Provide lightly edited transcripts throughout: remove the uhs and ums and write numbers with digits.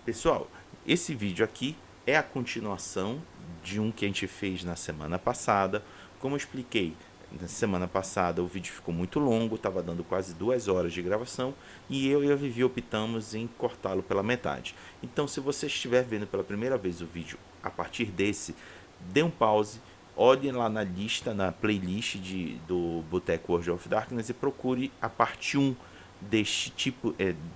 Pessoal, esse vídeo aqui é a continuação de um que a gente fez na semana passada. Como eu expliquei, na semana passada o vídeo ficou muito longo, estava dando quase 2 horas de gravação e eu e a Vivi optamos em cortá-lo pela metade. Então, se você estiver vendo pela primeira vez o vídeo a partir desse, dê um pause, olhe lá na lista, na playlist do Boteco World of Darkness e procure a parte 1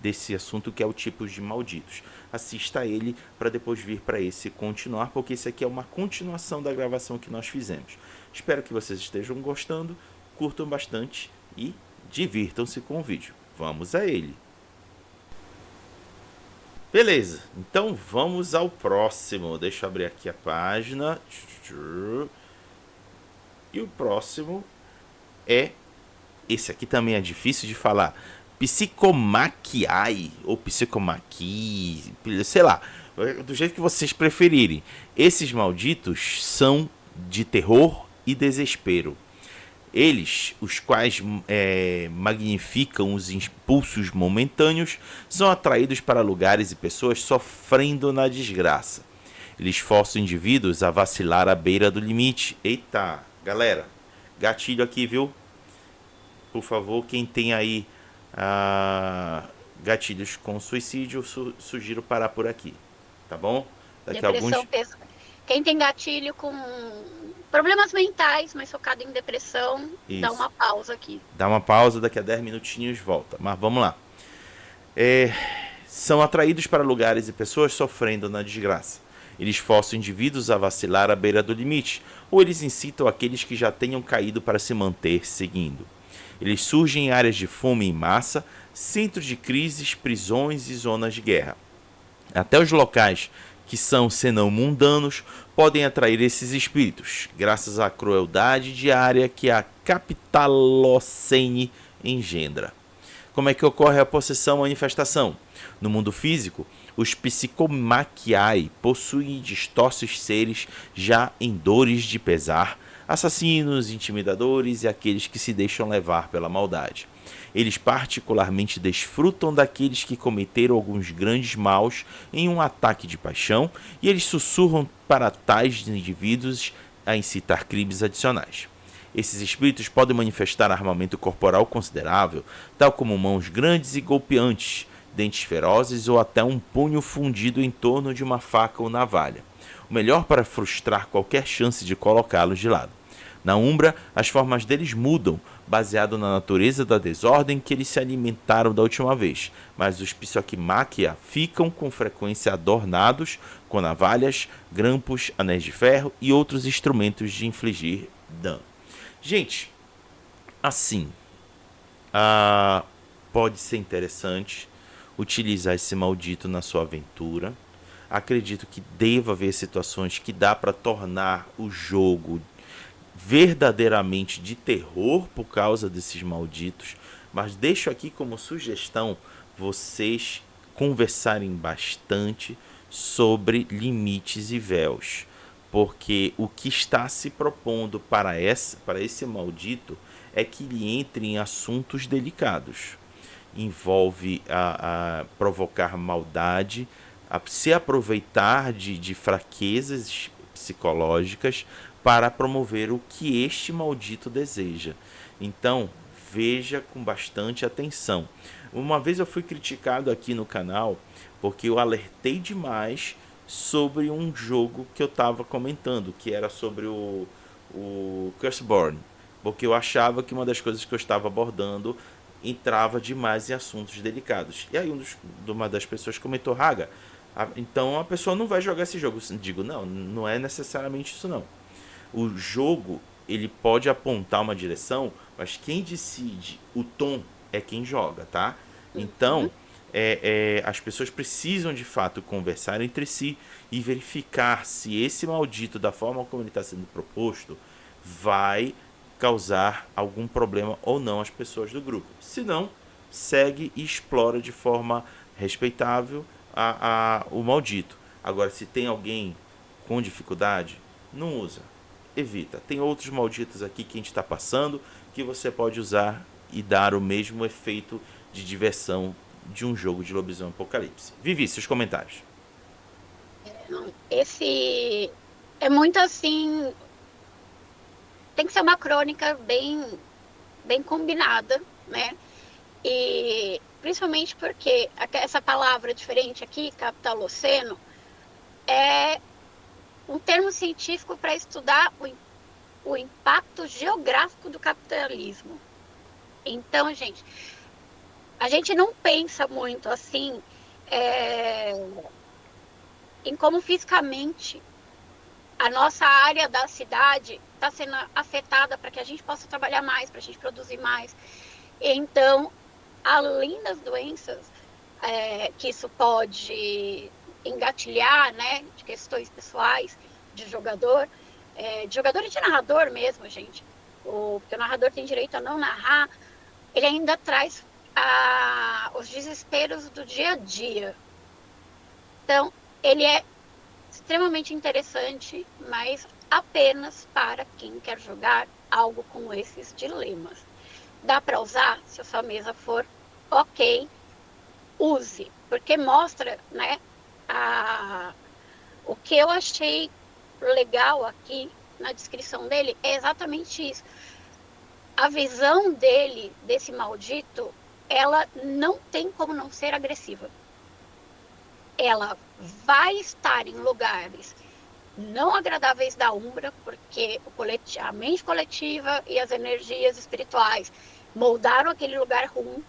desse assunto, que é o tipos de malditos. Assista a ele para depois vir para esse continuar, porque esse aqui é uma continuação da gravação que nós fizemos. Espero que vocês estejam gostando, curtam bastante e divirtam-se com o vídeo. Vamos a ele. Beleza, então vamos ao próximo. Deixa eu abrir aqui a página. E o próximo é... Esse aqui também é difícil de falar. Psicomaquiai, ou psicomaqui, sei lá, do jeito que vocês preferirem. Esses malditos são de terror e desespero. Eles, os quais magnificam os impulsos momentâneos, são atraídos para lugares e pessoas sofrendo na desgraça. Eles forçam indivíduos a vacilar à beira do limite. Eita, galera, gatilho aqui, viu? Por favor, quem tem aí gatilhos com suicídio, sugiro parar por aqui, tá bom? Daqui a alguns... Quem tem gatilho com problemas mentais, mas focado em depressão, Isso. dá uma pausa aqui. Dá uma pausa, daqui a 10 minutinhos volta. Mas vamos lá. São atraídos para lugares e pessoas sofrendo na desgraça. Eles forçam indivíduos a vacilar à beira do limite, ou eles incitam aqueles que já tenham caído para se manter seguindo. Eles surgem em áreas de fome em massa, centros de crises, prisões e zonas de guerra. Até os locais que são senão mundanos podem atrair esses espíritos, graças à crueldade diária que a capitalocene engendra. Como é que ocorre a possessão e manifestação? No mundo físico, os psicomaquiai possuem e distorcem os seres já em dores de pesar, assassinos, intimidadores e aqueles que se deixam levar pela maldade. Eles particularmente desfrutam daqueles que cometeram alguns grandes maus em um ataque de paixão, e eles sussurram para tais indivíduos a incitar crimes adicionais. Esses espíritos podem manifestar armamento corporal considerável, tal como mãos grandes e golpeantes, dentes ferozes ou até um punho fundido em torno de uma faca ou navalha. O melhor para frustrar qualquer chance de colocá-los de lado. Na Umbra, as formas deles mudam, baseado na natureza da desordem que eles se alimentaram da última vez, mas os Psicomaquia ficam com frequência adornados com navalhas, grampos, anéis de ferro e outros instrumentos de infligir dano. Gente, assim, pode ser interessante utilizar esse maldito na sua aventura. Acredito que deva haver situações que dá para tornar o jogo verdadeiramente de terror por causa desses malditos, mas deixo aqui como sugestão vocês conversarem bastante sobre limites e véus, porque o que está se propondo para esse maldito é que ele entre em assuntos delicados. Envolve a provocar maldade, a se aproveitar de fraquezas psicológicas para promover o que este maldito deseja. Então, veja com bastante atenção. Uma vez eu fui criticado aqui no canal porque eu alertei demais sobre um jogo que eu estava comentando, que era sobre o Curseborn, porque eu achava que uma das coisas que eu estava abordando entrava demais em assuntos delicados. E aí uma das pessoas comentou: Raga, então a pessoa não vai jogar esse jogo. Eu digo, não é necessariamente isso não. O jogo, ele pode apontar uma direção, mas quem decide o tom é quem joga, tá? Então, as pessoas precisam de fato conversar entre si e verificar se esse maldito, da forma como ele está sendo proposto, vai causar algum problema ou não às pessoas do grupo. Se não, segue e explora de forma respeitável o maldito. Agora, se tem alguém com dificuldade, não usa. Evita. Tem outros malditos aqui que a gente está passando que você pode usar e dar o mesmo efeito de diversão de um jogo de lobisomem apocalipse. Vivi, seus comentários. Esse é muito assim, tem que ser uma crônica bem combinada, né? E principalmente porque essa palavra diferente aqui, capitaloceno, é um termo científico para estudar o impacto geográfico do capitalismo. Então, gente, a gente não pensa muito assim é, em como fisicamente a nossa área da cidade está sendo afetada para que a gente possa trabalhar mais, para a gente produzir mais. Então, além das doenças que isso pode engatilhar, né, de questões pessoais de jogador e de narrador mesmo, gente, porque o narrador tem direito a não narrar, ele ainda traz os desesperos do dia a dia. Então, ele é extremamente interessante, mas apenas para quem quer jogar algo com esses dilemas. Dá para usar se a sua mesa for ok, use, porque mostra, né, o que eu achei legal aqui na descrição dele é exatamente isso. A visão dele, desse maldito, ela não tem como não ser agressiva. Ela vai estar em lugares não agradáveis da Umbra, porque a mente coletiva e as energias espirituais moldaram aquele lugar ruim,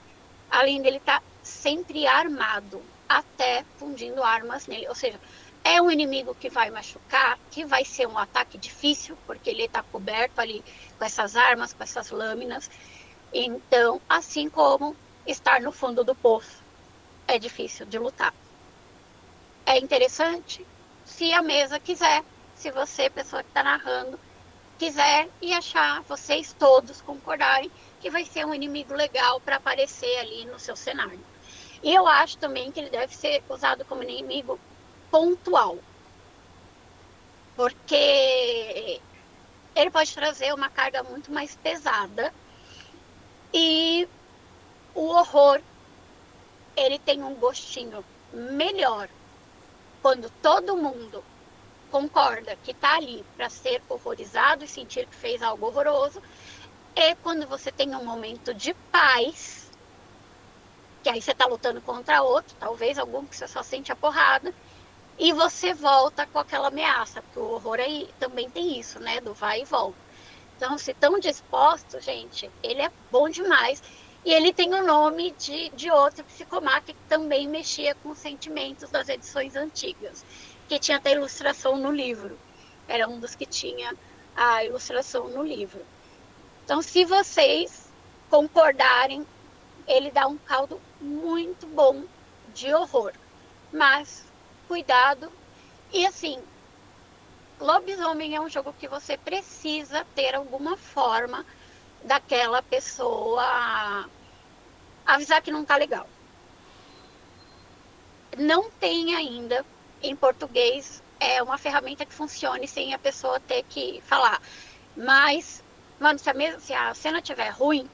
além dele estar sempre armado, até fundindo armas nele. Ou seja, é um inimigo que vai machucar, que vai ser um ataque difícil, porque ele está coberto ali com essas armas, com essas lâminas. Então, assim como estar no fundo do poço é difícil de lutar. É interessante se a mesa quiser, se você, pessoa que está narrando, quiser e achar, vocês todos concordarem que vai ser um inimigo legal para aparecer ali no seu cenário. E eu acho também que ele deve ser usado como inimigo pontual, porque ele pode trazer uma carga muito mais pesada e o horror, ele tem um gostinho melhor quando todo mundo concorda que está ali para ser horrorizado e sentir que fez algo horroroso, é quando você tem um momento de paz, que aí você está lutando contra outro, talvez algum que você só sente a porrada, e você volta com aquela ameaça, porque o horror aí também tem isso, né, do vai e volta. Então, se estão dispostos, gente, ele é bom demais. E ele tem o nome de outro psicomata que também mexia com os sentimentos das edições antigas, que tinha até ilustração no livro. Era um dos que tinha a ilustração no livro. Então, se vocês concordarem, ele dá um caldo muito bom de horror. Mas, cuidado. E assim, lobisomem é um jogo que você precisa ter alguma forma daquela pessoa avisar que não tá legal. Não tem ainda em português uma ferramenta que funcione sem a pessoa ter que falar. Mas, mano, se a cena estiver ruim,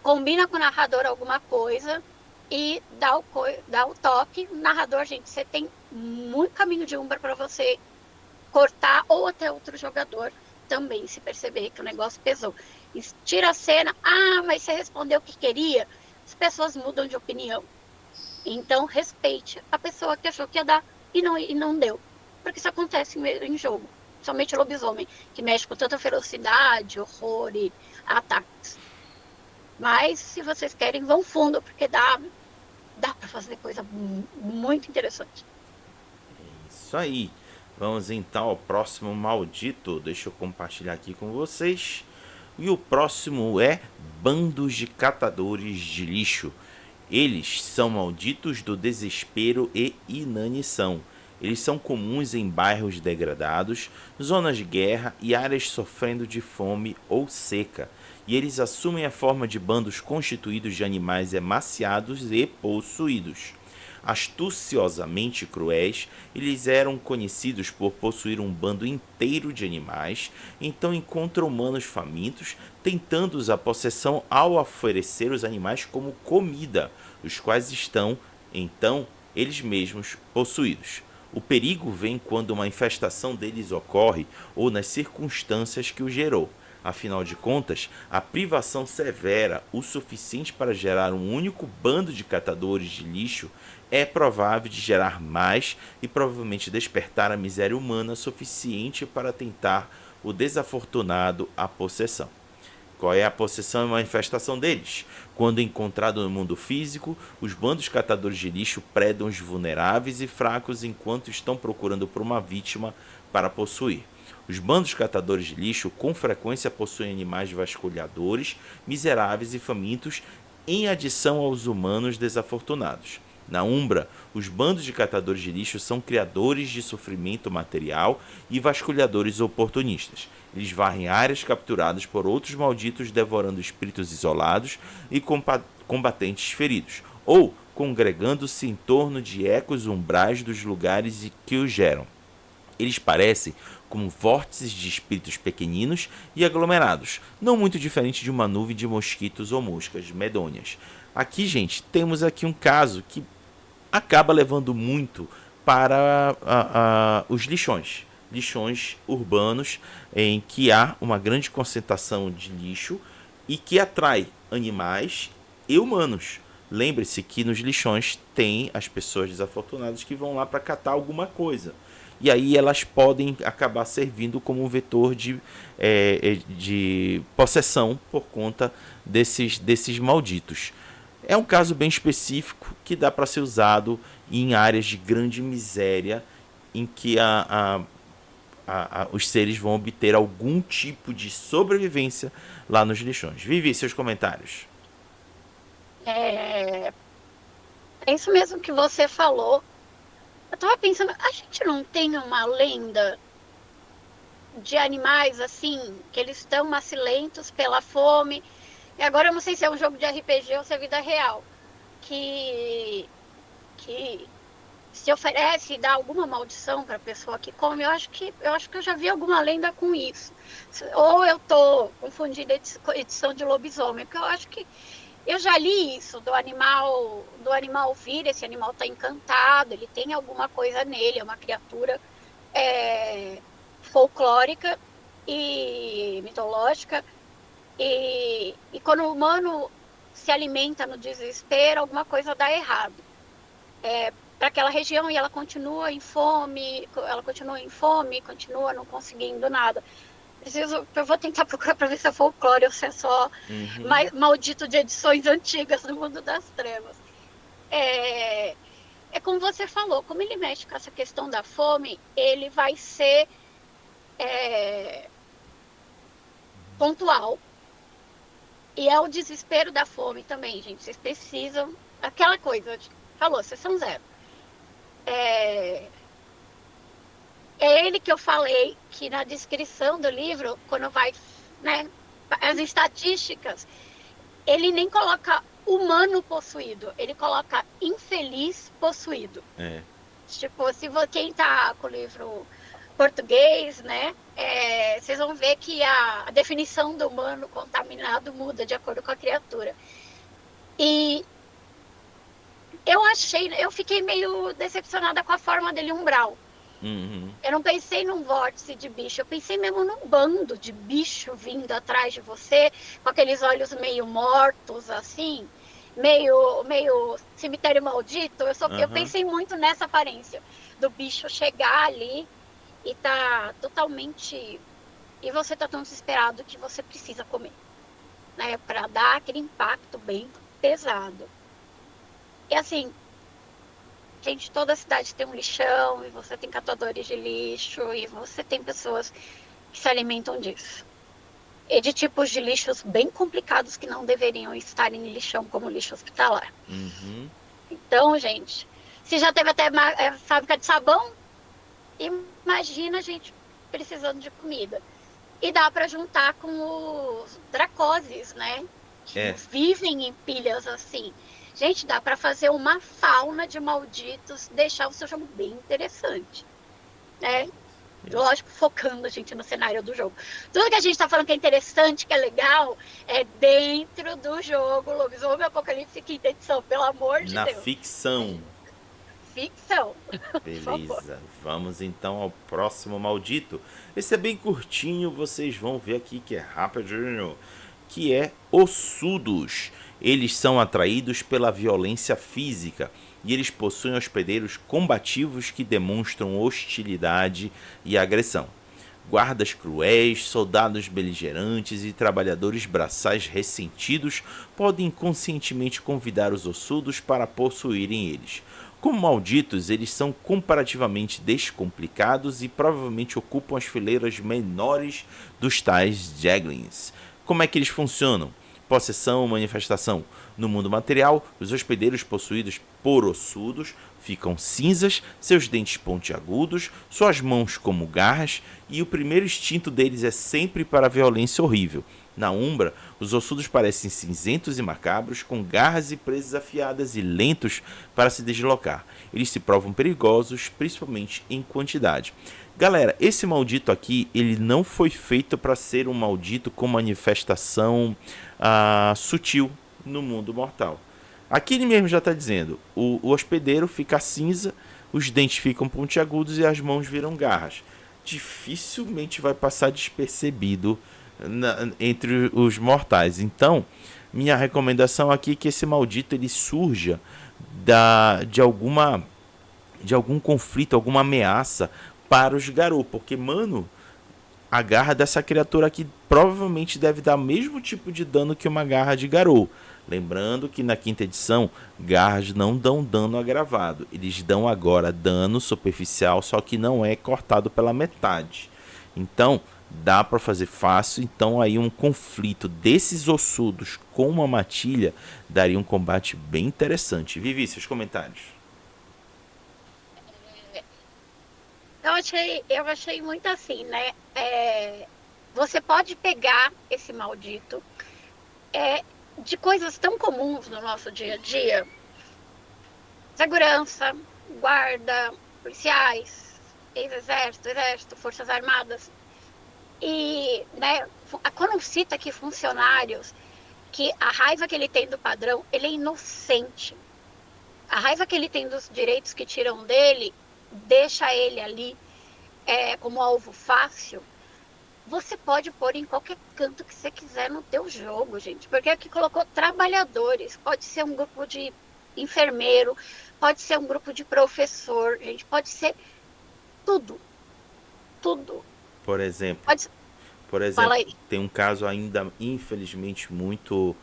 combina com o narrador alguma coisa e dá o toque. O narrador, gente, você tem muito caminho de umbra para você cortar ou até outro jogador também se perceber que o negócio pesou. Tira a cena, mas você respondeu o que queria, as pessoas mudam de opinião. Então, respeite a pessoa que achou que ia dar e não deu. Porque isso acontece em jogo. Somente o lobisomem, que mexe com tanta ferocidade, horror e ataques. Mas, se vocês querem, vão fundo, porque dá para fazer coisa muito interessante. Isso aí. Vamos então ao próximo maldito. Deixa eu compartilhar aqui com vocês. E o próximo é Bandos de Catadores de Lixo. Eles são malditos do desespero e inanição. Eles são comuns em bairros degradados, zonas de guerra e áreas sofrendo de fome ou seca. E eles assumem a forma de bandos constituídos de animais emaciados e possuídos. Astuciosamente cruéis, eles eram conhecidos por possuir um bando inteiro de animais, então encontram humanos famintos, tentando-os a possessão ao oferecer os animais como comida, os quais estão, então, eles mesmos possuídos. O perigo vem quando uma infestação deles ocorre ou nas circunstâncias que o gerou. Afinal de contas, a privação severa o suficiente para gerar um único bando de catadores de lixo é provável de gerar mais e provavelmente despertar a miséria humana suficiente para tentar o desafortunado à possessão. Qual é a possessão e manifestação deles? Quando encontrado no mundo físico, os bandos catadores de lixo predam os vulneráveis e fracos enquanto estão procurando por uma vítima para possuir. Os bandos catadores de lixo com frequência possuem animais vasculhadores, miseráveis e famintos, em adição aos humanos desafortunados. Na Umbra, os bandos de catadores de lixo são criadores de sofrimento material e vasculhadores oportunistas. Eles varrem áreas capturadas por outros malditos, devorando espíritos isolados e combatentes feridos, ou congregando-se em torno de ecos umbrais dos lugares que os geram. Eles parecem como vórtices de espíritos pequeninos e aglomerados, não muito diferente de uma nuvem de mosquitos ou moscas medonhas. Aqui, gente, temos aqui um caso que acaba levando muito para os lixões urbanos, em que há uma grande concentração de lixo e que atrai animais e humanos. Lembre-se que nos lixões tem as pessoas desafortunadas que vão lá para catar alguma coisa. E aí elas podem acabar servindo como um vetor de possessão por conta desses malditos. É um caso bem específico que dá para ser usado em áreas de grande miséria em que os seres vão obter algum tipo de sobrevivência lá nos lixões. Vivi, seus comentários. É, é isso mesmo que você falou. Eu tava pensando, a gente não tem uma lenda de animais assim, que eles estão macilentos pela fome. E agora eu não sei se é um jogo de RPG ou se é vida real, que se oferece e dá alguma maldição para a pessoa que come. Eu acho que eu já vi alguma lenda com isso. Ou eu tô confundindo edição de lobisomem, porque eu acho que eu já li isso do animal vir, esse animal tá encantado, ele tem alguma coisa nele, é uma criatura folclórica e mitológica. E quando o humano se alimenta no desespero, alguma coisa dá errado para aquela região, e ela continua em fome, continua não conseguindo nada. Eu vou tentar procurar para ver se é folclore ou se é só maldito de edições antigas do mundo das trevas. É como você falou, como ele mexe com essa questão da fome, ele vai ser pontual. E é o desespero da fome também, gente. Vocês precisam. Aquela coisa, falou, vocês são zero. É ele que eu falei que na descrição do livro, quando vai, né, as estatísticas, ele nem coloca humano possuído, ele coloca infeliz possuído. Tipo, se quem tá com o livro português, né, vocês vão ver que a definição do humano contaminado muda de acordo com a criatura. E eu fiquei meio decepcionada com a forma dele umbral. Eu não pensei num vórtice de bicho, eu pensei mesmo num bando de bicho vindo atrás de você, com aqueles olhos meio mortos, assim, meio cemitério maldito. Eu pensei muito nessa aparência do bicho chegar ali e tá totalmente... E você tá tão desesperado que você precisa comer, né, para dar aquele impacto bem pesado. E assim, gente, toda a cidade tem um lixão, e você tem catadores de lixo, e você tem pessoas que se alimentam disso. E de tipos de lixos bem complicados que não deveriam estar em lixão, como lixo hospitalar. Então, gente, se já teve até fábrica de sabão, imagina a gente precisando de comida. E dá para juntar com os dracoses, né? Que vivem em pilhas assim. Gente, dá para fazer uma fauna de malditos, deixar o seu jogo bem interessante, né? Lógico, focando a gente no cenário do jogo. Tudo que a gente tá falando que é interessante, que é legal, é dentro do jogo Lobisomem Apocalipse Quinta Edição, pelo amor de Deus. Na ficção. ficção. Por favor. Beleza, vamos então ao próximo maldito. Esse é bem curtinho, vocês vão ver aqui que é rapidinho, que é ossudos. Eles são atraídos pela violência física e eles possuem hospedeiros combativos que demonstram hostilidade e agressão. Guardas cruéis, soldados beligerantes e trabalhadores braçais ressentidos podem inconscientemente convidar os ossudos para possuírem eles. Como malditos, eles são comparativamente descomplicados e provavelmente ocupam as fileiras menores dos tais Jaglins. Como é que eles funcionam? Possessão, manifestação. No mundo material, os hospedeiros possuídos por ossudos ficam cinzas, seus dentes pontiagudos, suas mãos como garras, e o primeiro instinto deles é sempre para a violência horrível. Na Umbra, os ossudos parecem cinzentos e macabros, com garras e presas afiadas e lentos para se deslocar. Eles se provam perigosos, principalmente em quantidade. Galera, esse maldito aqui, ele não foi feito para ser um maldito com manifestação sutil no mundo mortal. Aqui ele mesmo já está dizendo, o hospedeiro fica cinza, os dentes ficam pontiagudos e as mãos viram garras. Dificilmente vai passar despercebido entre os mortais. Então, minha recomendação aqui é que esse maldito ele surja de algum conflito, alguma ameaça para os Garou, porque, mano, a garra dessa criatura aqui provavelmente deve dar o mesmo tipo de dano que uma garra de Garou. Lembrando que na quinta edição, garras não dão dano agravado. Eles dão agora dano superficial, só que não é cortado pela metade. Então, dá para fazer fácil. Então, aí um conflito desses ossudos com uma matilha daria um combate bem interessante. Vivi, seus comentários. Eu achei muito assim, né? Você pode pegar esse maldito de coisas tão comuns no nosso dia a dia, segurança, guarda, policiais, exército, forças armadas, e, né, quando cita aqui funcionários, que a raiva que ele tem do padrão, ele é inocente. A raiva que ele tem dos direitos que tiram dele, deixa ele ali como alvo fácil. Você pode pôr em qualquer canto que você quiser no teu jogo, gente. Porque aqui colocou trabalhadores. Pode ser um grupo de enfermeiro, pode ser um grupo de professor, gente. Pode ser tudo. Tudo. Por exemplo, Pode... Fala aí. tem um caso ainda, infelizmente, muito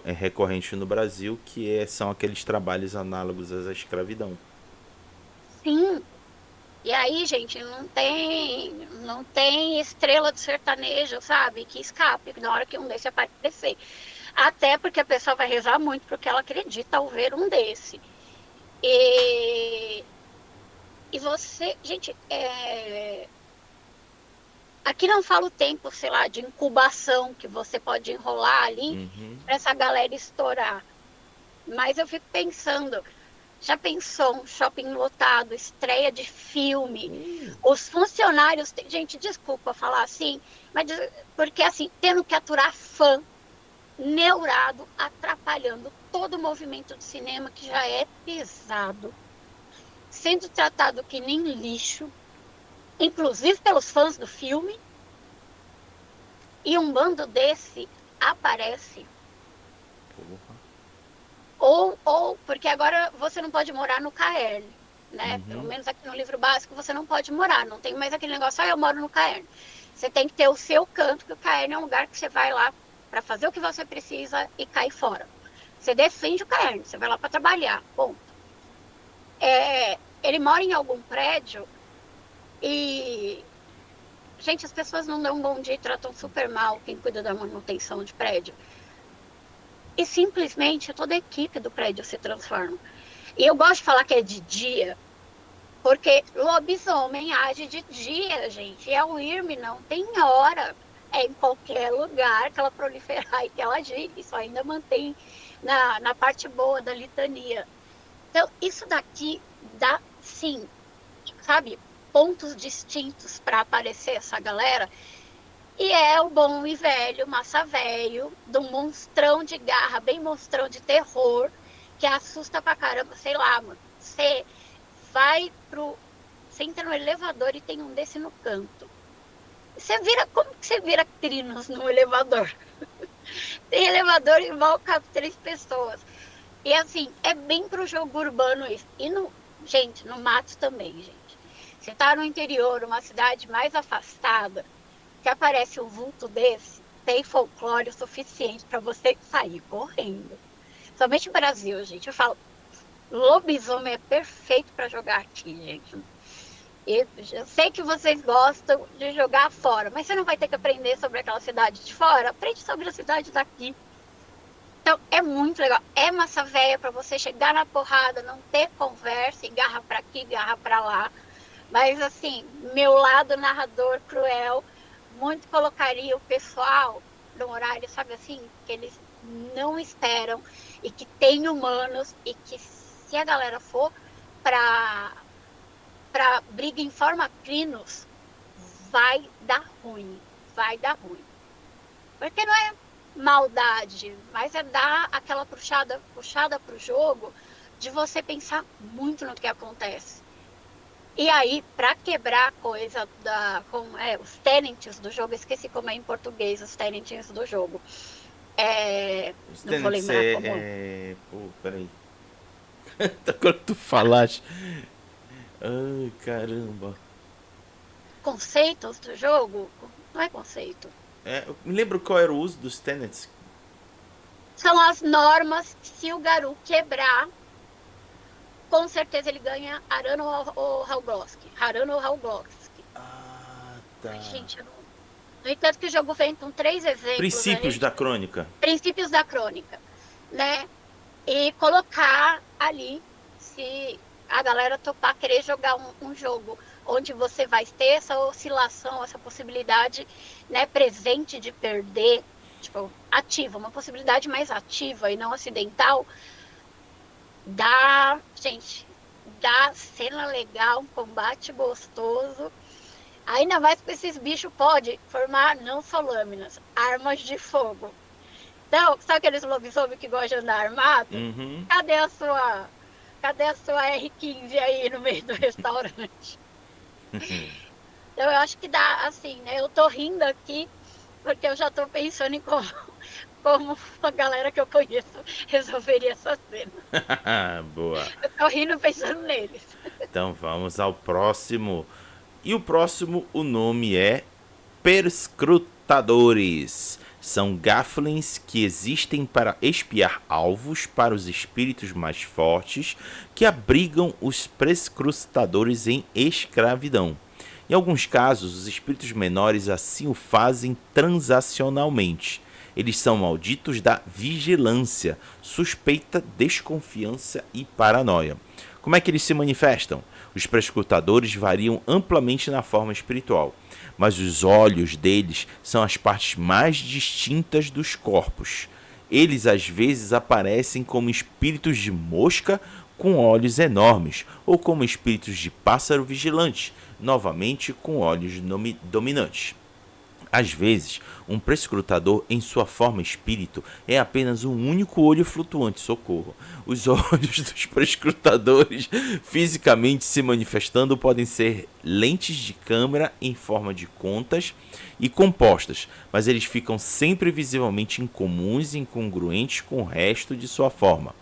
recorrente no Brasil, que são aqueles trabalhos análogos à escravidão. Sim. E aí, gente, não tem estrela do sertanejo, sabe? Que escape na hora que um desse aparecer. Até porque a pessoa vai rezar muito porque ela acredita ao ver um desse. E você, gente, aqui não fala o tempo, sei lá, de incubação que você pode enrolar ali para essa galera estourar. Mas eu fico pensando, já pensou um shopping lotado, estreia de filme, os funcionários, gente, desculpa falar assim, mas porque assim, tendo que aturar fã, neurado, atrapalhando todo o movimento do cinema que já é pesado, sendo tratado que nem lixo, inclusive pelos fãs do filme, e um bando desse aparece. Ou porque agora você não pode morar no caerne, né? Pelo menos aqui no livro básico você não pode morar, não tem mais aquele negócio, eu moro no caerne. Você tem que ter o seu canto, que o caerne é um lugar que você vai lá para fazer o que você precisa e cair fora. Você defende o caerne, você vai lá para trabalhar, ponto. Ele mora em algum prédio e, gente, as pessoas não dão um bom dia e tratam super mal quem cuida da manutenção de prédio. E simplesmente toda a equipe do prédio se transforma. E eu gosto de falar que é de dia, porque lobisomem age de dia, gente. E a Wyrm não tem hora. É em qualquer lugar que ela proliferar e que ela agir. Isso ainda mantém na parte boa da litania. Então, isso daqui dá, sim, sabe, pontos distintos para aparecer essa galera. E é o bom e velho massa velho, do monstrão de garra, bem monstrão de terror, que assusta pra caramba, sei lá, mano. Você Você entra no elevador e tem um desse no canto. Como que você vira crinos no elevador? Tem elevador e mal cabe 3 pessoas. E assim, é bem pro jogo urbano isso. Gente, no mato também, gente. Você tá no interior, uma cidade mais afastada, que aparece um vulto desse, tem folclore o suficiente para você sair correndo. Somente no Brasil, gente. Eu falo, lobisomem é perfeito para jogar aqui, gente. Eu sei que vocês gostam de jogar fora, mas você não vai ter que aprender sobre aquela cidade de fora. Aprende sobre a cidade daqui. Então, é muito legal. É massa velha para você chegar na porrada, não ter conversa, e garra para aqui, garra para lá. Mas, assim, meu lado narrador cruel, muito colocaria o pessoal num horário, sabe assim, que eles não esperam e que tem humanos e que se a galera for para briga em forma crinos, vai dar ruim. Vai dar ruim. Porque não é maldade, mas é dar aquela puxada pro jogo de você pensar muito no que acontece. E aí, para quebrar a coisa os tenants do jogo, esqueci como é em português os tenants do jogo. Os Não vou tenants lembrar como. Pô, peraí. Agora que tu falaste. Ai, caramba. Conceitos do jogo? Não é conceito. Eu me lembro qual era o uso dos tenants. São as normas que se o Garu quebrar, com certeza ele ganha Arano ou Halbroski. Arano ou Halbroski. Ah, tá. Ai, gente, eu não... No entanto que o jogo vem com 3 exemplos. Princípios da crônica. Princípios da crônica, né? E colocar ali, se a galera topar querer jogar um jogo onde você vai ter essa oscilação, essa possibilidade, né, presente de perder, tipo, ativa, uma possibilidade mais ativa e não acidental, gente, dá cena legal, um combate gostoso. Ainda mais que esses bichos podem formar não só lâminas, armas de fogo. Então, sabe aqueles lobisomens que gostam de andar armado? Uhum. Cadê a sua R15 aí no meio do restaurante? Então, eu acho que dá, assim, né? Eu tô rindo aqui porque eu já tô pensando em como a galera que eu conheço resolveria essa cena. Boa. Eu tô rindo pensando neles. Então vamos ao próximo. E o próximo, o nome é Perscrutadores. São Gaflins que existem para espiar alvos para os espíritos mais fortes que abrigam os Perscrutadores em escravidão. Em alguns casos, os espíritos menores assim o fazem transacionalmente. Eles são malditos da vigilância, suspeita, desconfiança e paranoia. Como é que eles se manifestam? Os prescrutadores variam amplamente na forma espiritual, mas os olhos deles são as partes mais distintas dos corpos. Eles às vezes aparecem como espíritos de mosca com olhos enormes, ou como espíritos de pássaro vigilante, novamente com olhos dominantes. Às vezes, um prescrutador em sua forma espírito é apenas um único olho flutuante, socorro. Os olhos dos prescrutadores fisicamente se manifestando podem ser lentes de câmera em forma de contas e compostas, mas eles ficam sempre visivelmente incomuns e incongruentes com o resto de sua forma.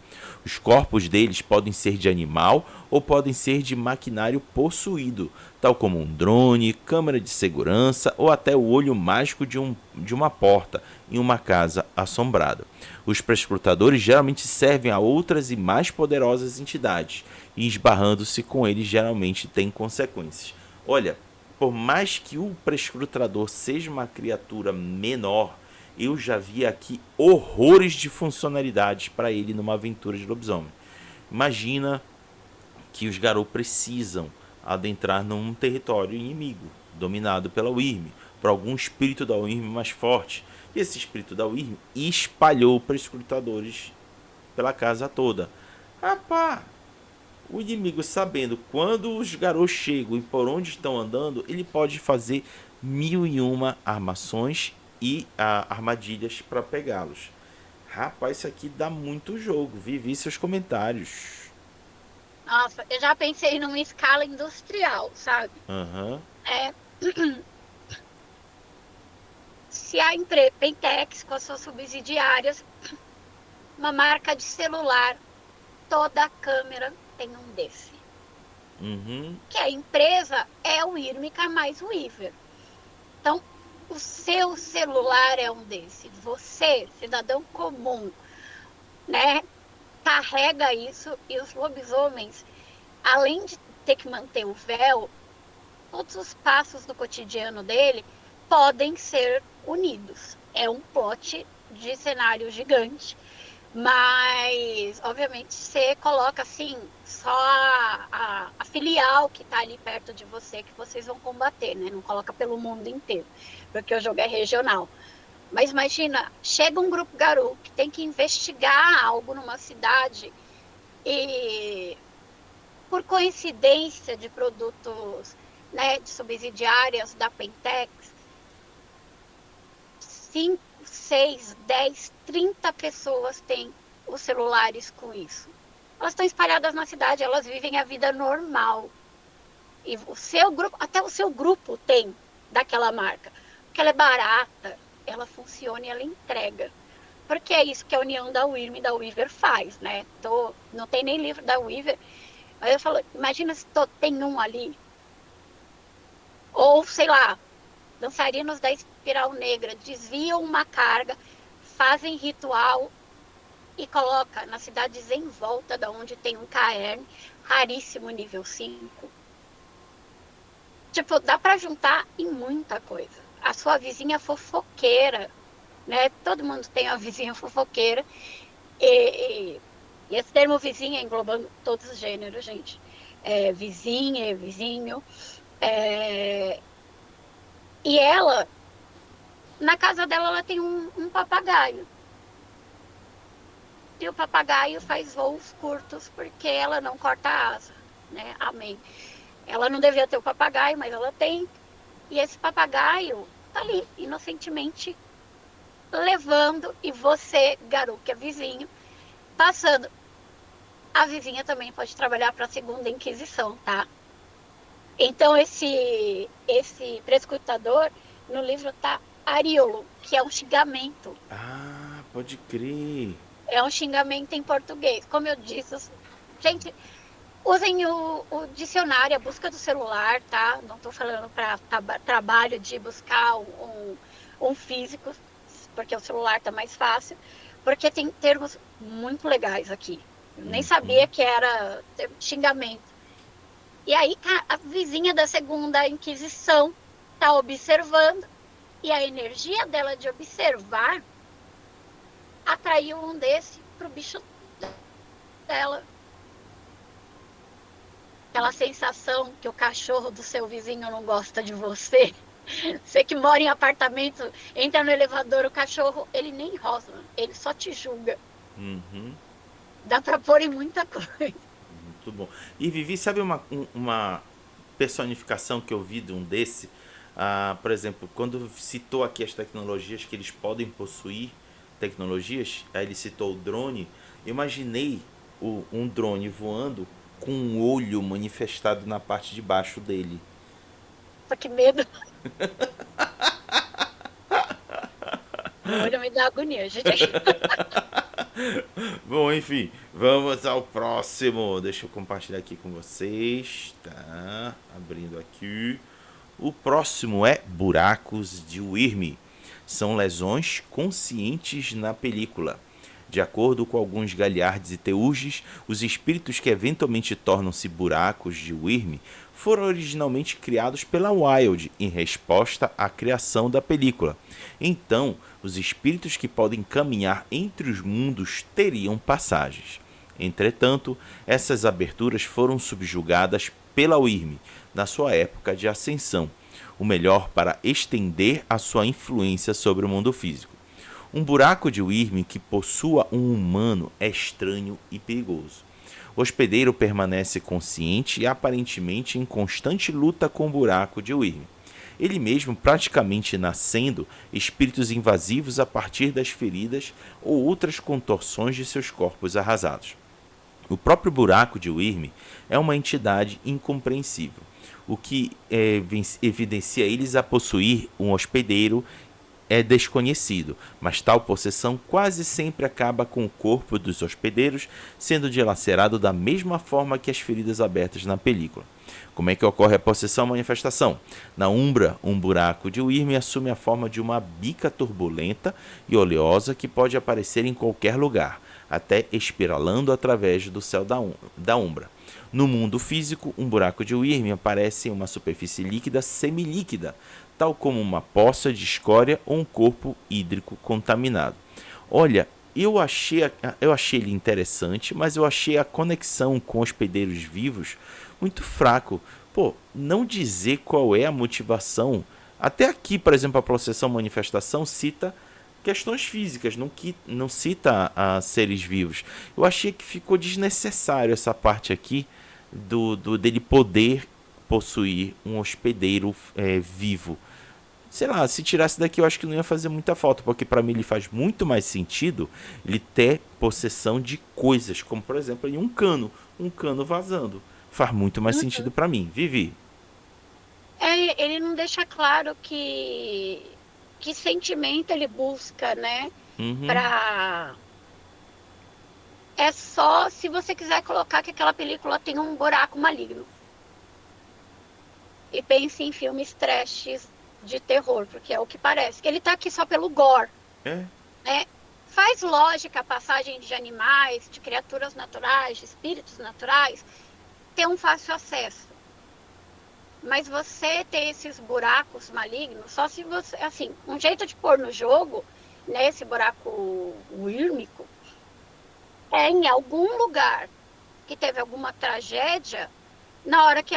Os corpos deles podem ser de animal ou podem ser de maquinário possuído, tal como um drone, câmera de segurança ou até o olho mágico de uma porta em uma casa assombrada. Os prescrutadores geralmente servem a outras e mais poderosas entidades, e esbarrando-se com eles geralmente tem consequências. Olha, por mais que o prescrutador seja uma criatura menor, eu já vi aqui horrores de funcionalidades para ele numa aventura de lobisomem. Imagina que os Garou precisam adentrar num território inimigo, dominado pela Wyrm, por algum espírito da Wyrm mais forte. E esse espírito da Wyrm espalhou prescrutadores pela casa toda. Rapaz, o inimigo, sabendo quando os Garou chegam e por onde estão andando, ele pode fazer 1001 armações e armadilhas para pegá-los. Rapaz, isso aqui dá muito jogo. Vivi seus comentários. Nossa, eu já pensei numa escala industrial, sabe? Aham. É, se a empresa Pentex, com as suas subsidiárias, uma marca de celular, toda a câmera tem um desse. Uhum. Que a empresa é o Irmica mais o Iver. Então, o seu celular é um desse. Você, cidadão comum, né, carrega isso e os lobisomens, além de ter que manter o véu, todos os passos do cotidiano dele podem ser unidos. É um plot de cenário gigante, mas obviamente você coloca assim só a filial que está ali perto de você que vocês vão combater, né? Não coloca pelo mundo inteiro, porque o jogo é regional. Mas imagina, chega um grupo Garou que tem que investigar algo numa cidade e por coincidência de produtos, né, de subsidiárias da Pentex, 5, 6, 10, 30 pessoas têm os celulares com isso. Elas estão espalhadas na cidade, elas vivem a vida normal. E o seu grupo, até o seu grupo tem daquela marca. Porque ela é barata, ela funciona e ela entrega. Porque é isso que a união da UIRM e da Weaver faz, né? Não tem nem livro da Weaver. Mas eu falo, imagina se tem um ali. Ou, sei lá, dançarinos da Espiral Negra desviam uma carga, fazem ritual e coloca nas cidades em volta da onde tem um caerne, raríssimo nível 5. Tipo, dá para juntar em muita coisa. A sua vizinha fofoqueira, né? Todo mundo tem uma vizinha fofoqueira. E esse termo vizinha englobando todos os gêneros, gente. Vizinha, vizinho. É, e ela, na casa dela, ela tem um papagaio. E o papagaio faz voos curtos porque ela não corta a asa, né? Amém. Ela não devia ter o papagaio, mas ela tem. E esse papagaio tá ali, inocentemente, levando, e você, garoto, que é vizinho, passando. A vizinha também pode trabalhar para a segunda Inquisição, tá? Então, esse prescrutador, no livro tá Ariolo, que é um xingamento. Ah, pode crer. É um xingamento em português. Como eu disse, gente, usem o dicionário, a busca do celular, tá? Não estou falando para trabalho de buscar um físico, porque o celular tá mais fácil, porque tem termos muito legais aqui. Eu nem sabia Uhum. que era xingamento. E aí a vizinha da segunda Inquisição tá observando, e a energia dela de observar atraiu um desse pro bicho dela. Aquela sensação que o cachorro do seu vizinho não gosta de você. Você que mora em apartamento, entra no elevador, o cachorro, ele nem rosa, ele só te julga. Uhum. Dá pra pôr em muita coisa. Muito bom. E Vivi, sabe uma personificação que eu vi de um desse? Ah, por exemplo, quando citou aqui as tecnologias que eles podem possuir, tecnologias, aí ele citou o drone, eu imaginei um drone voando com um olho manifestado na parte de baixo dele. Só que medo, o olho me dá agonia, gente. Bom, enfim, vamos ao próximo. Deixa eu compartilhar aqui com vocês. Tá, abrindo aqui. O próximo é Buracos de Wyrm. São lesões conscientes na película. De acordo com alguns galhardes e teurges, os espíritos que eventualmente tornam-se buracos de Wyrm foram originalmente criados pela Wilde em resposta à criação da película. Então, os espíritos que podem caminhar entre os mundos teriam passagens. Entretanto, essas aberturas foram subjugadas pela Wyrm na sua época de ascensão, o melhor para estender a sua influência sobre o mundo físico. Um buraco de Wyrm que possua um humano é estranho e perigoso. O hospedeiro permanece consciente e aparentemente em constante luta com o buraco de Wyrm. Ele mesmo praticamente nascendo espíritos invasivos a partir das feridas ou outras contorções de seus corpos arrasados. O próprio buraco de Wyrm é uma entidade incompreensível, o que evidencia eles a possuir um hospedeiro é desconhecido, mas tal possessão quase sempre acaba com o corpo dos hospedeiros sendo dilacerado da mesma forma que as feridas abertas na película. Como é que ocorre a possessão-manifestação? Na Umbra, um buraco de Wyrm assume a forma de uma bica turbulenta e oleosa que pode aparecer em qualquer lugar, até espiralando através do céu da Umbra. No mundo físico, um buraco de Wyrm aparece em uma superfície líquida semilíquida, tal como uma poça de escória ou um corpo hídrico contaminado. Olha, eu achei ele interessante, mas eu achei a conexão com hospedeiros vivos muito fraco. Pô, não dizer qual é a motivação. Até aqui, por exemplo, a processão manifestação cita questões físicas, não cita a seres vivos. Eu achei que ficou desnecessário essa parte aqui dele poder possuir um hospedeiro vivo. Sei lá, se tirasse daqui eu acho que não ia fazer muita falta, porque para mim ele faz muito mais sentido ele ter possessão de coisas, como por exemplo um cano vazando. Faz muito mais sentido para mim. Vivi. Ele não deixa claro que sentimento ele busca, né? Uhum. Pra... É só se você quiser colocar que aquela película tem um buraco maligno. E pense em filmes trashes de terror, porque é o que parece. Ele tá aqui só pelo gore, É. né? Faz lógica a passagem de animais, de criaturas naturais, de espíritos naturais, ter um fácil acesso. Mas você ter esses buracos malignos, só se você, assim, um jeito de pôr no jogo, né, esse buraco wírmico, é em algum lugar que teve alguma tragédia, na hora que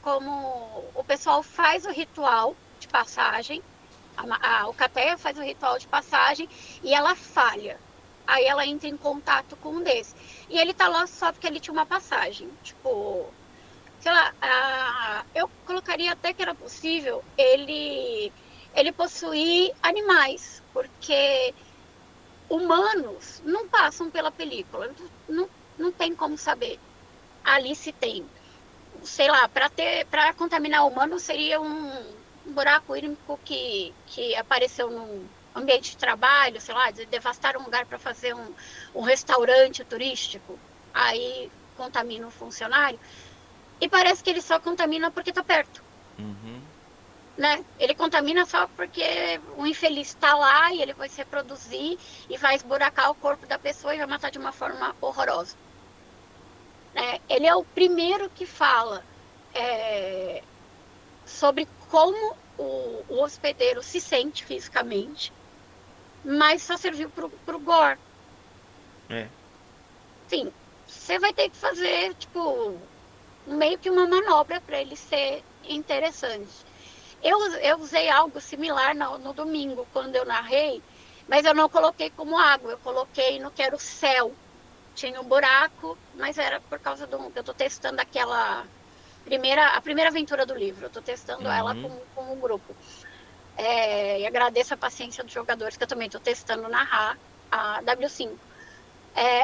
como o pessoal faz o ritual de passagem, a alcateia faz o ritual de passagem e ela falha. Aí ela entra em contato com um desses. E ele tá lá só porque ele tinha uma passagem. Tipo, sei lá, eu colocaria até que era possível ele possuir animais, porque humanos não passam pela película, não tem como saber. Ali se tem, sei lá, para contaminar humano seria um buraco wírmico que apareceu num ambiente de trabalho, sei lá, devastar um lugar para fazer um restaurante turístico, aí contamina o funcionário. E parece que ele só contamina porque está perto. Uhum. Né? Ele contamina só porque o infeliz está lá e ele vai se reproduzir e vai esburacar o corpo da pessoa e vai matar de uma forma horrorosa. Né? Ele é o primeiro que fala sobre como o hospedeiro se sente fisicamente, mas só serviu para o gore. É. Sim, você vai ter que fazer, tipo, meio que uma manobra para ele ser interessante. Eu usei algo similar no domingo, quando eu narrei, mas eu não coloquei como água, eu coloquei no que era o céu. Tinha um buraco, mas era por causa do. Eu estou testando a primeira aventura do livro, eu estou testando ela Uhum. com um grupo. E agradeço a paciência dos jogadores, que eu também estou testando narrar a W5.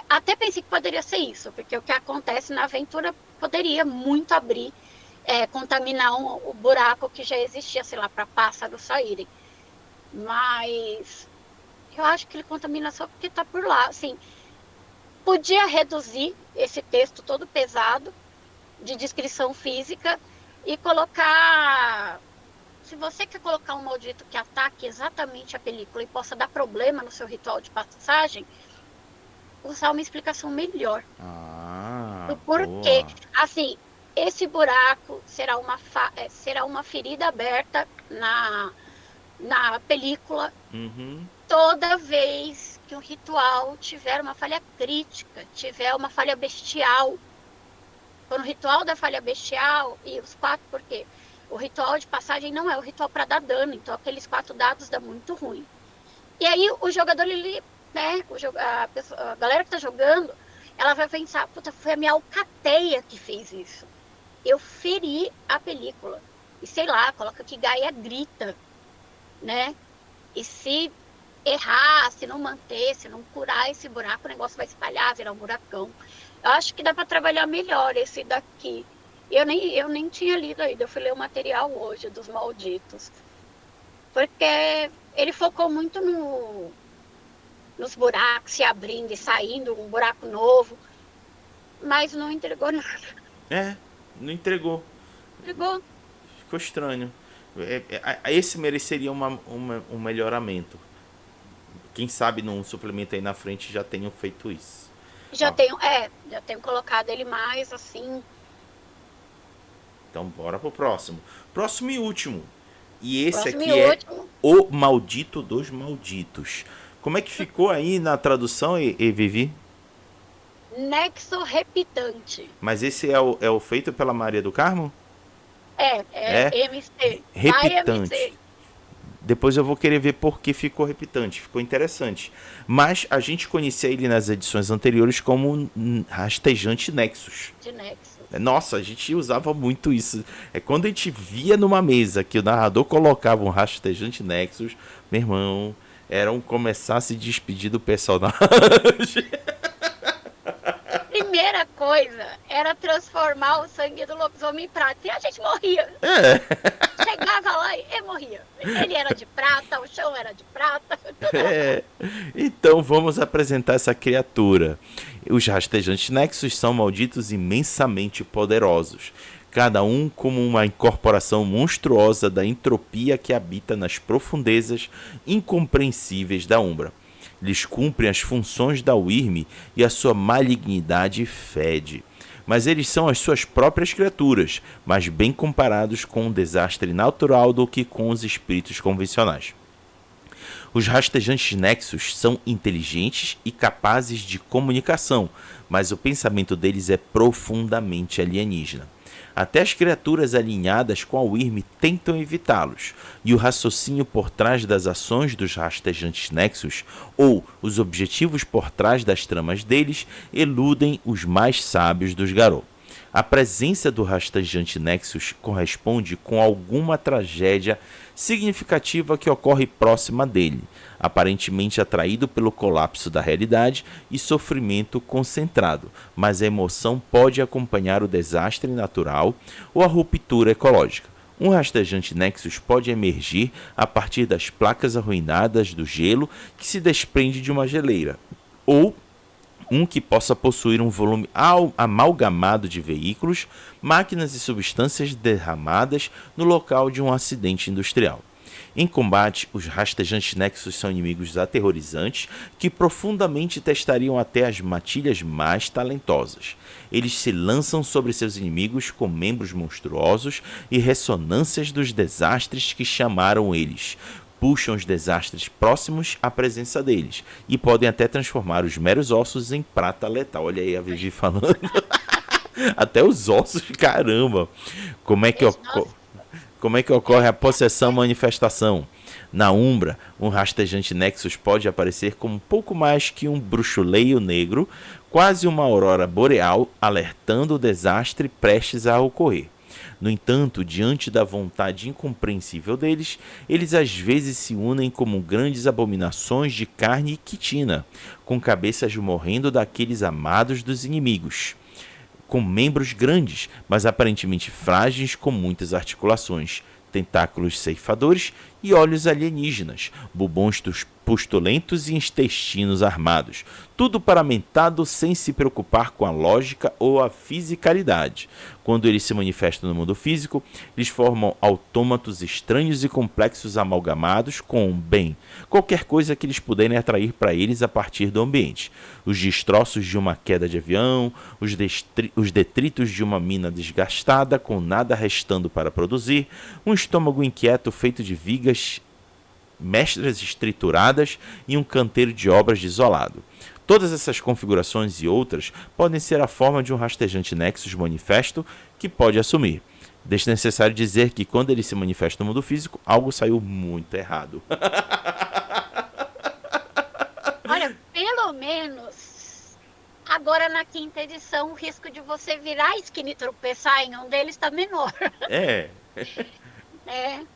Até pensei que poderia ser isso, porque o que acontece na aventura poderia muito abrir, contaminar o buraco que já existia, sei lá, para pássaros saírem. Mas eu acho que ele contamina só porque está por lá. Assim, podia reduzir esse texto todo pesado de descrição física e colocar. Se você quer colocar um maldito que ataque exatamente a película e possa dar problema no seu ritual de passagem, usar uma explicação melhor Ah, do porquê. boa. Assim, esse buraco será uma ferida aberta na película Uhum. toda vez que o ritual tiver uma falha crítica, tiver uma falha bestial. Quando o ritual da falha bestial e os 4, porque o ritual de passagem não é o ritual para dar dano, então aqueles 4 dados dá muito ruim. E aí o jogador, ele, né, a galera que tá jogando, ela vai pensar, puta, foi a minha alcateia que fez isso. Eu feri a película. E sei lá, coloca que Gaia grita, né? E se errar, se não manter, se não curar esse buraco, o negócio vai espalhar, virar um buracão. Eu acho que dá para trabalhar melhor esse daqui. Eu nem tinha lido ainda, eu fui ler o material hoje dos malditos. Porque ele focou muito nos buracos se abrindo e saindo, um buraco novo, mas não entregou nada. É, não entregou. Entregou. Ficou estranho. Esse mereceria um melhoramento. Quem sabe num suplemento aí na frente já tenham feito isso. Ó, Já tenho colocado ele mais assim. então bora pro próximo. Próximo e último. E esse Próximo e aqui é último, O Maldito dos Malditos. Como é que ficou aí na tradução, Vivi? Nexo Repitante. Mas esse é o feito pela Maria do Carmo? É É MC. Vai repitante. MC. Depois eu vou querer ver por que ficou repitante. Ficou interessante. Mas a gente conhecia ele nas edições anteriores como Rastejante Nexus. De Nexo. Nossa, a gente usava muito isso. É quando a gente via numa mesa que o narrador colocava um rastejante Nexus, meu irmão, era um começar a se despedir do personagem. Primeira coisa era transformar o sangue do lobisomem em prata. E a gente morria. É, Chegava lá e morria. Ele era de prata, o chão era de prata, tudo era prata. é. Então vamos apresentar essa criatura. Os rastejantes Nexus são malditos imensamente poderosos, cada um como uma incorporação monstruosa da entropia que habita nas profundezas incompreensíveis da Umbra. Eles cumprem as funções da Wyrm e a sua malignidade fede. Mas eles são as suas próprias criaturas, mais bem comparados com um desastre natural do que com os espíritos convencionais. Os rastejantes Nexus são inteligentes e capazes de comunicação, mas o pensamento deles é profundamente alienígena. Até as criaturas alinhadas com a Wyrm tentam evitá-los, e o raciocínio por trás das ações dos rastejantes Nexus, ou os objetivos por trás das tramas deles, eludem os mais sábios dos Garou. A presença do rastejante Nexus corresponde com alguma tragédia significativa que ocorre próxima dele, aparentemente atraído pelo colapso da realidade e sofrimento concentrado, mas a emoção pode acompanhar o desastre natural ou a ruptura ecológica. Um rastejante Nexus pode emergir a partir das placas arruinadas do gelo que se desprende de uma geleira, ou um que possa possuir um volume amalgamado de veículos, máquinas e substâncias derramadas no local de um acidente industrial. Em combate, os rastejantes Nexus são inimigos aterrorizantes que profundamente testariam até as matilhas mais talentosas. Eles se lançam sobre seus inimigos com membros monstruosos e ressonâncias dos desastres que chamaram eles. Puxam os desastres próximos à presença deles e podem até transformar os meros ossos em prata letal. Olha aí a Vivi falando. Até os ossos, caramba. Como é que ocorre? Como é que ocorre a possessão-manifestação? Na Umbra, um rastejante Nexus pode aparecer como um pouco mais que um bruxuleio negro, quase uma aurora boreal, alertando o desastre prestes a ocorrer. No entanto, diante da vontade incompreensível deles, eles às vezes se unem como grandes abominações de carne e quitina, com cabeças morrendo daqueles amados dos inimigos, com membros grandes, mas aparentemente frágeis com muitas articulações, tentáculos ceifadores e olhos alienígenas, bubões pustulentos e intestinos armados, tudo paramentado sem se preocupar com a lógica ou a fisicalidade. Quando eles se manifestam no mundo físico, eles formam autômatos estranhos e complexos amalgamados com, bem, qualquer coisa que eles puderem atrair para eles a partir do ambiente. Os destroços de uma queda de avião, os detritos de uma mina desgastada com nada restando para produzir, um estômago inquieto feito de vigas mestras estrituradas e um canteiro de obras desolado. Todas essas configurações e outras podem ser a forma de um rastejante Nexus manifesto que pode assumir. Desnecessário dizer que quando ele se manifesta no mundo físico, algo saiu muito errado. Olha, pelo menos agora na quinta edição o risco de você virar a esquina e tropeçar em um deles está menor, É. né?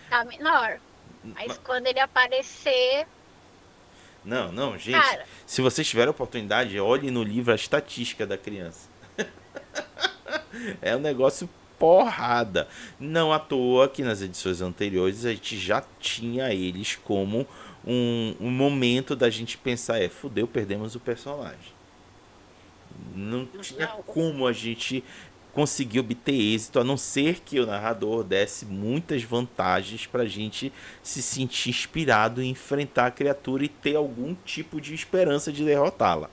Tá menor. Mas quando ele aparecer, Não, não, gente. Cara, Se vocês tiverem a oportunidade, olhe no livro a estatística da criança. É um negócio porrada. Não à toa que nas edições anteriores a gente já tinha eles como um momento da gente pensar, fudeu, perdemos o personagem. Não tinha não, como a gente conseguir obter êxito, a não ser que o narrador desse muitas vantagens pra gente se sentir inspirado em enfrentar a criatura e ter algum tipo de esperança de derrotá-la.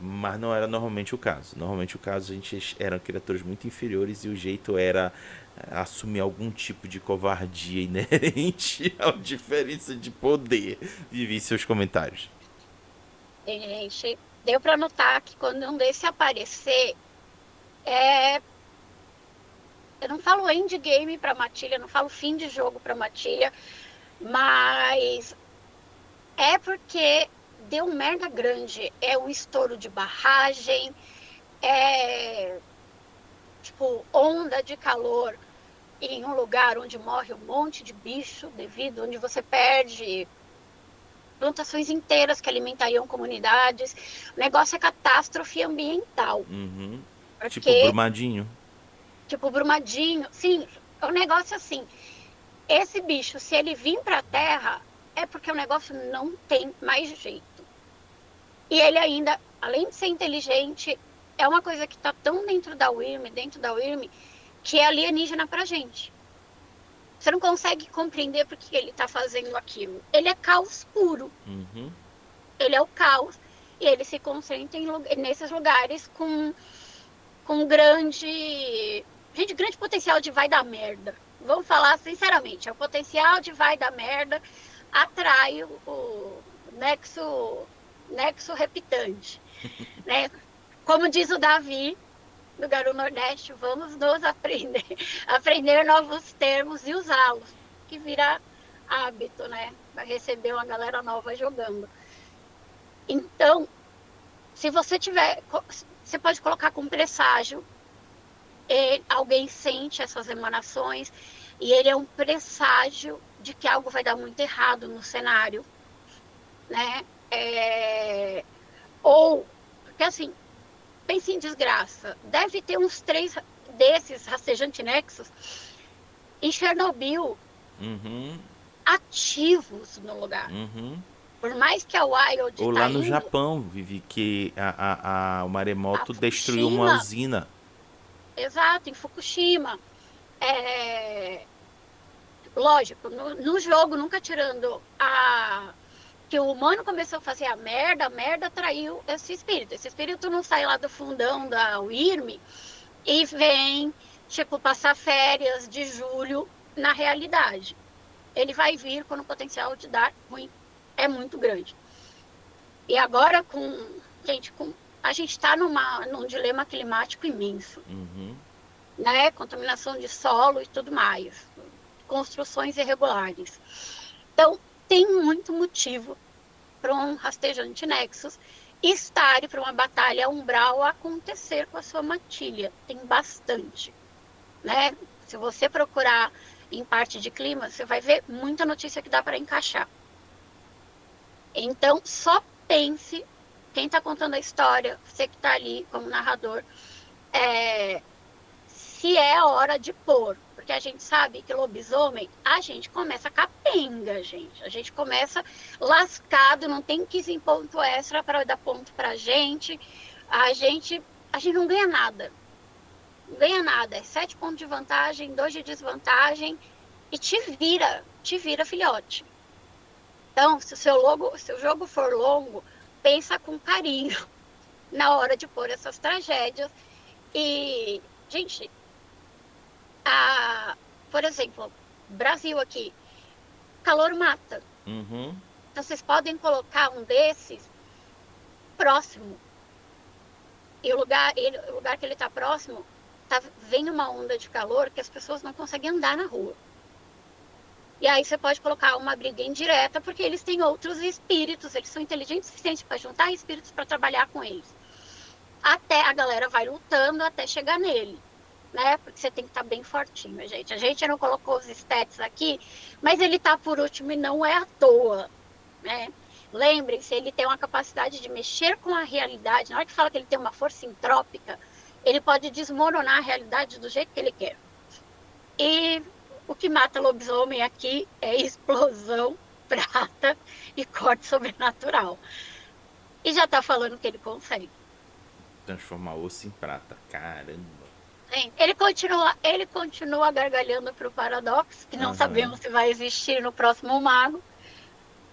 Mas não era normalmente o caso. Normalmente o caso a gente eram criaturas muito inferiores e o jeito era assumir algum tipo de covardia inerente à diferença de poder. Vivi seus comentários. gente, deu para notar que quando um desse aparecer, é, eu não falo endgame para Matilha, não falo fim de jogo para Matilha, mas é porque deu merda grande. É um estouro de barragem, é tipo onda de calor em um lugar onde morre um monte de bicho devido, onde você perde plantações inteiras que alimentariam comunidades. O negócio é catástrofe ambiental, Uhum. Tipo porque, Brumadinho. tipo, Brumadinho, sim, é um negócio assim. Esse bicho, se ele vir para a Terra, é porque o negócio não tem mais jeito. E ele ainda, além de ser inteligente, é uma coisa que está tão dentro da Wyrm, que é alienígena pra gente. Você não consegue compreender por que ele está fazendo aquilo. Ele é caos puro. Uhum. Ele é o caos. E ele se concentra nesses lugares com grande. Gente, grande potencial de vai dar merda. Vamos falar sinceramente. É o potencial de vai dar merda atrai o nexo reptante. Né? Como diz o Davi, do Garu Nordeste, vamos nos aprender, aprender novos termos e usá-los, que vira hábito, né? Para receber uma galera nova jogando. Então, se você tiver, você pode colocar com presságio, alguém sente essas emanações e ele é um presságio de que algo vai dar muito errado no cenário, né? Ou, porque assim, pense em desgraça, deve ter uns 3 desses rastejantes nexos em Chernobyl Uhum. ativos no lugar. Uhum. Por mais que a Wild Ou lá tá no indo, Japão, Vivi, que o a maremoto destruiu uma Fukushima, usina. exato, em Fukushima, é, lógico, no jogo, nunca tirando que o humano começou a fazer a merda atraiu esse espírito. Esse espírito não sai lá do fundão da Wyrm e vem, tipo, passar férias de julho na realidade. Ele vai vir quando o potencial de dar ruim é muito grande. E agora a gente está num dilema climático imenso, Uhum. né? Contaminação de solo e tudo mais, construções irregulares. Então, tem muito motivo para um rastejante Nexus estar para uma batalha umbral acontecer com a sua matilha. Tem bastante, né? Se você procurar em parte de clima, você vai ver muita notícia que dá para encaixar. Então, só pense, quem está contando a história, você que está ali como narrador, se é hora de pôr. Porque a gente sabe que lobisomem, a gente começa capenga, gente. A gente começa lascado, não tem 15 ponto extra para dar ponto pra gente. A gente, a gente não ganha nada. Não ganha nada. É 7 pontos de vantagem, 2 de desvantagem. E te vira, filhote. Então, se o jogo for longo, pensa com carinho na hora de pôr essas tragédias. E, gente, por exemplo, Brasil aqui, calor mata. Uhum. Então, vocês podem colocar um desses próximo. E o lugar que ele está próximo, vem uma onda de calor que as pessoas não conseguem andar na rua. E aí você pode colocar uma briga indireta, porque eles têm outros espíritos, eles são inteligentes o suficiente para juntar espíritos para trabalhar com eles. Até a galera vai lutando até chegar nele, né? Porque você tem que estar bem fortinho, gente. A gente não colocou os stats aqui, mas ele tá por último e não é à toa, né? Lembrem-se, ele tem uma capacidade de mexer com a realidade. Na hora que fala que ele tem uma força entrópica, ele pode desmoronar a realidade do jeito que ele quer. E o que mata lobisomem aqui é explosão, prata e corte sobrenatural. E já tá falando que ele consegue. Transformar osso em prata. Caramba. Ele continua gargalhando para o Paradox, que não Aham. sabemos se vai existir no próximo Mago,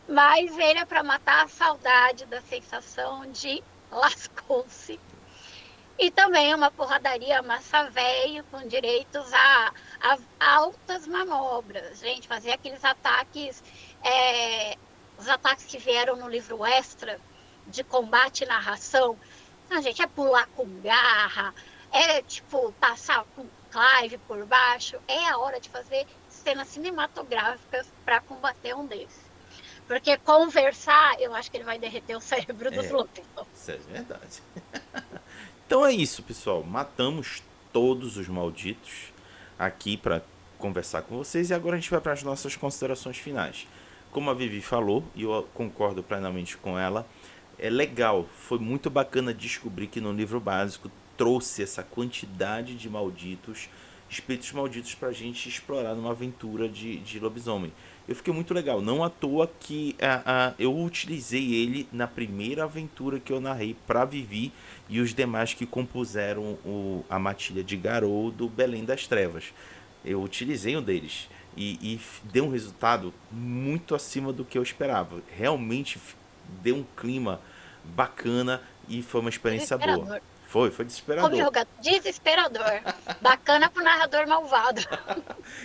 mas ele é para matar a saudade da sensação de lascou-se. E também uma porradaria massa velho com direitos a altas manobras. Gente, fazer aqueles ataques, os ataques que vieram no livro extra de combate e narração. A gente é pular com garra, é tipo passar com Clive por baixo. É a hora de fazer cenas cinematográficas para combater um desses. Porque conversar, eu acho que ele vai derreter o cérebro dos É, lobos. isso é verdade. Então é isso, pessoal. Matamos todos os malditos aqui para conversar com vocês e agora a gente vai para as nossas considerações finais. Como a Vivi falou, e eu concordo plenamente com ela, é legal, foi muito bacana descobrir que no livro básico trouxe essa quantidade de malditos, espíritos malditos pra gente explorar numa aventura de lobisomem. Eu fiquei muito legal, não à toa que eu utilizei ele na primeira aventura que eu narrei pra Vivi e os demais que compuseram a matilha de Garou do Belém das Trevas. Eu utilizei um deles e deu um resultado muito acima do que eu esperava. Realmente deu um clima bacana e foi uma experiência boa. Desesperador. Foi Como desesperador. jogador, desesperador. Bacana pro narrador malvado.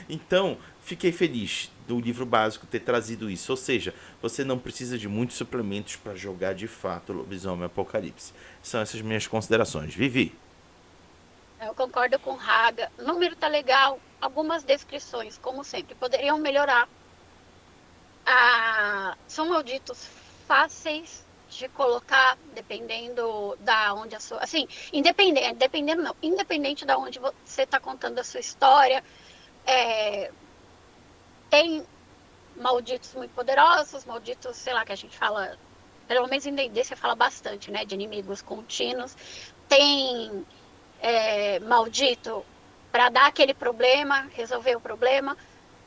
Então, fiquei feliz do livro básico ter trazido isso. Ou seja, você não precisa de muitos suplementos para jogar de fato Lobisomem Apocalipse. São essas minhas considerações. Vivi. Eu concordo com o Raga. O número tá legal. Algumas descrições, como sempre, poderiam melhorar. São malditos fáceis de colocar, dependendo da onde a sua. Assim, dependendo não, independente da onde você está contando a sua história. É, tem malditos muito poderosos, malditos, sei lá, que a gente fala, pelo menos em D&D você fala bastante, né, de inimigos contínuos. Tem maldito para dar aquele problema, resolver o problema,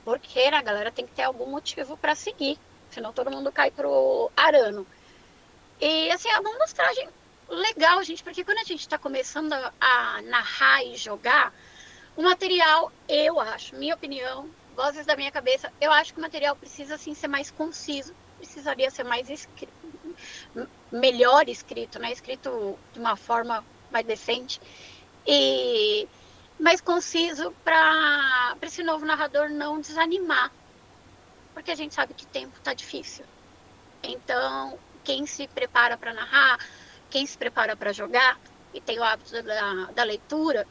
porque a galera tem que ter algum motivo para seguir, senão todo mundo cai pro arano. E assim, é uma amostragem legal, gente, porque quando a gente está começando a narrar e jogar, o material, eu acho, minha opinião, vozes da minha cabeça, eu acho que o material precisa assim ser mais conciso, precisaria ser mais melhor escrito, né? Escrito de uma forma mais decente e mais conciso para esse novo narrador não desanimar, porque a gente sabe que o tempo está difícil. Então, quem se prepara para narrar, quem se prepara para jogar e tem o hábito da leitura,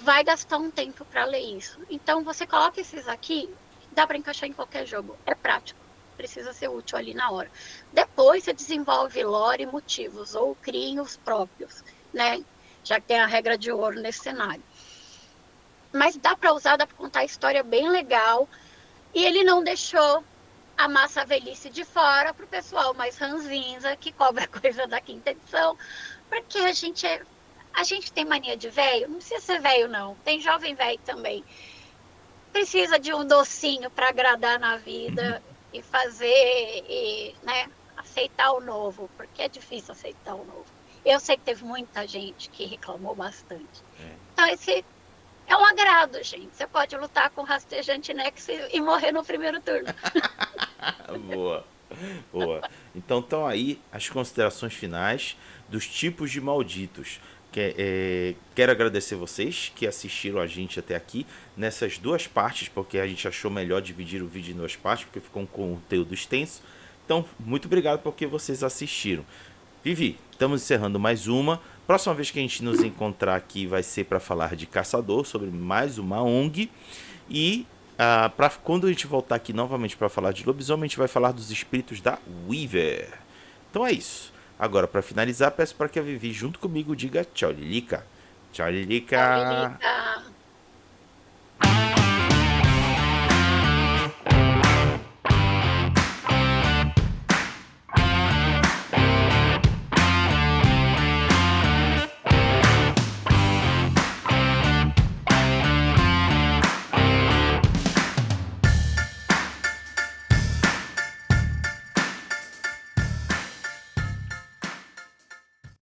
vai gastar um tempo para ler isso. Então, você coloca esses aqui, dá para encaixar em qualquer jogo. É prático, precisa ser útil ali na hora. Depois, você desenvolve lore e motivos, ou criem os próprios, né? Já que tem a regra de ouro nesse cenário. Mas dá para usar, dá para contar a história bem legal. E ele não deixou a massa velhice de fora para o pessoal mais ranzinza, que cobra coisa da quinta edição, porque a gente tem mania de velho, não precisa ser velho não, tem jovem velho também. Precisa de um docinho para agradar na vida e fazer e, né, aceitar o novo, porque é difícil aceitar o novo. Eu sei que teve muita gente que reclamou bastante. Então esse é um agrado, gente. Você pode lutar com rastejante Nex e morrer no primeiro turno. Boa. Boa. Então estão aí as considerações finais dos tipos de malditos. Quero agradecer vocês que assistiram a gente até aqui nessas duas partes, porque a gente achou melhor dividir o vídeo em duas partes, porque ficou um conteúdo extenso. Então, muito obrigado porque vocês assistiram. Vivi, estamos encerrando mais uma. Próxima vez que a gente nos encontrar aqui vai ser para falar de Caçador, sobre mais uma ONG. E quando a gente voltar aqui novamente para falar de lobisomem, a gente vai falar dos espíritos da Weaver. Então é isso. Agora, para finalizar, peço para que a Vivi, junto comigo, diga tchau, Lilica. Tchau, Tchau, Lilica. Lilica.